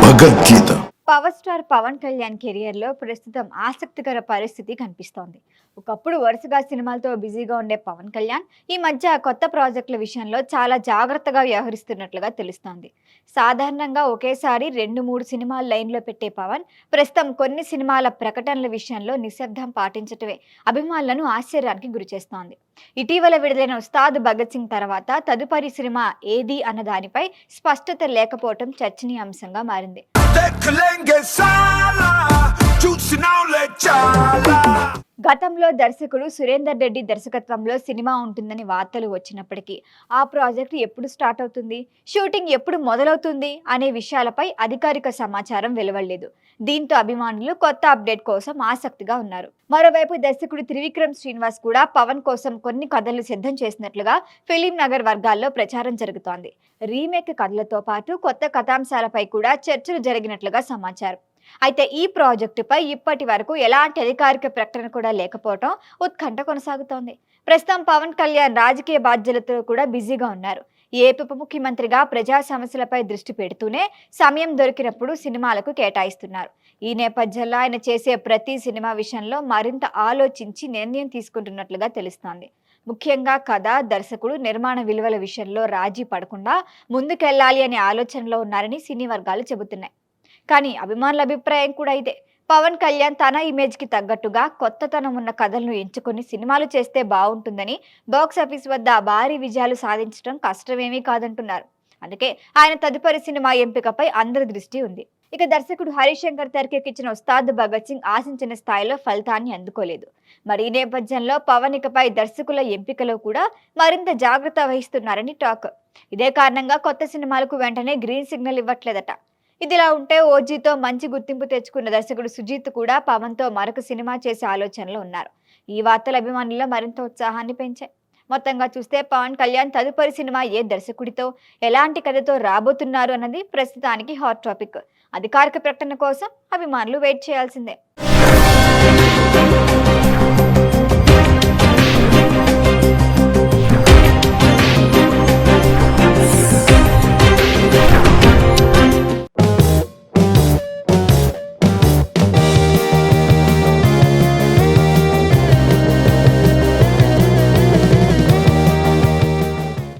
Bhagavad Gita. Power star Pawan Kalyan career లో ప్రస్తుతం ఆసక్తికర పరిస్థితి కనిపిస్తోంది. ఒకప్పుడు వరుసగా సినిమాలతో బిజీగా ఉండే పవన్ కళ్యాణ్ ఈ మధ్య కొత్త ప్రాజెక్టుల విషయంలో చాలా జాగ్రత్తగా వ్యవహరిస్తున్నట్లుగా తెలుస్తోంది. సాధారణంగా ఒకేసారి 2-3 సినిమాలు లైన్లో పెట్టే పవన్ ప్రస్తుతం కొన్ని సినిమాల ప్రకటనల విషయంలో నిశ్శబ్దం పాటించటమే అభిమానులను ఆశ్చర్యానికి గురిచేస్తోంది. ఇటీవల విడుదలైన ఉస్తాద్ భగత్ సింగ్ తర్వాత తదుపరి సినిమా ఏది అన్న దానిపై స్పష్టత లేకపోవటం చర్చనీయాంశంగా మారింది. గతంలో దర్శకుడు సురేందర్ రెడ్డి దర్శకత్వంలో సినిమా ఉంటుందని వార్తలు వచ్చినప్పటికీ ఆ ప్రాజెక్టు ఎప్పుడు స్టార్ట్ అవుతుంది, షూటింగ్ ఎప్పుడు మొదలవుతుంది అనే విషయాలపై అధికారిక సమాచారం వెలువడలేదు. దీంతో అభిమానులు కొత్త అప్డేట్ కోసం ఆసక్తిగా ఉన్నారు. మరోవైపు దర్శకుడు త్రివిక్రమ్ శ్రీనివాస్ కూడా పవన్ కోసం కొన్ని కథలు సిద్ధం చేసినట్లుగా ఫిలిం నగర్ వర్గాల్లో ప్రచారం జరుగుతోంది. రీమేక్ కథలతో పాటు కొత్త కథాంశాలపై కూడా చర్చలు జరిగినట్లుగా సమాచారం. అయితే ఈ ప్రాజెక్టుపై ఇప్పటి వరకు ఎలాంటి అధికారిక ప్రకటన కూడా లేకపోవడం ఉత్కంఠ కొనసాగుతోంది. ప్రస్తుతం పవన్ కళ్యాణ్ రాజకీయ బాధ్యతలతో కూడా బిజీగా ఉన్నారు. ఏపీ ఉప ముఖ్యమంత్రిగా ప్రజా సమస్యలపై దృష్టి పెడుతూనే సమయం దొరికినప్పుడు సినిమాలకు కేటాయిస్తున్నారు. ఈ నేపథ్యంలో ఆయన చేసే ప్రతి సినిమా విషయంలో మరింత ఆలోచించి నిర్ణయం తీసుకుంటున్నట్లుగా తెలుస్తోంది. ముఖ్యంగా కథ, దర్శకుడు, నిర్మాణ విలువల విషయంలో రాజీ పడకుండా ముందుకెళ్లాలి అనే ఆలోచనలో ఉన్నారని సినీ వర్గాలు చెబుతున్నాయి. కానీ అభిమానుల అభిప్రాయం కూడా ఇదే. పవన్ కళ్యాణ్ తన ఇమేజ్ కి తగ్గట్టుగా కొత్తతనం ఉన్న కథలను ఎంచుకొని సినిమాలు చేస్తే బాగుంటుందని, బాక్సాఫీస్ వద్ద భారీ విజయాలు సాధించడం కష్టమేమీ కాదంటున్నారు. అందుకే ఆయన తదుపరి సినిమా ఎంపికపై అందరి దృష్టి ఉంది. ఇక దర్శకుడు హరిశంకర్ తెరకెక్కించిన ఉస్తాద్ భగత్ సింగ్ ఆశించిన స్థాయిలో ఫలితాన్ని అందుకోలేదు. మరి ఈ నేపథ్యంలో పవన్ ఇకపై దర్శకుల ఎంపికలో కూడా మరింత జాగ్రత్త వహిస్తున్నారని టాక్. ఇదే కారణంగా కొత్త సినిమాలకు వెంటనే గ్రీన్ సిగ్నల్ ఇవ్వట్లేదట. ఇదిలా ఉంటే ఓజీతో మంచి గుర్తింపు తెచ్చుకున్న దర్శకుడు సుజీత్ కూడా పవన్తో మరొక సినిమా చేసే ఆలోచనలో ఉన్నారు. ఈ వార్తల అభిమానుల్లో మరింత ఉత్సాహాన్ని పెంచాయి. మొత్తంగా చూస్తే పవన్ కళ్యాణ్ తదుపరి సినిమా ఏ దర్శకుడితో, ఎలాంటి కథతో రాబోతున్నారు అన్నది ప్రస్తుతానికి హాట్ టాపిక్. అధికారిక ప్రకటన కోసం అభిమానులు వెయిట్ చేయాల్సిందే.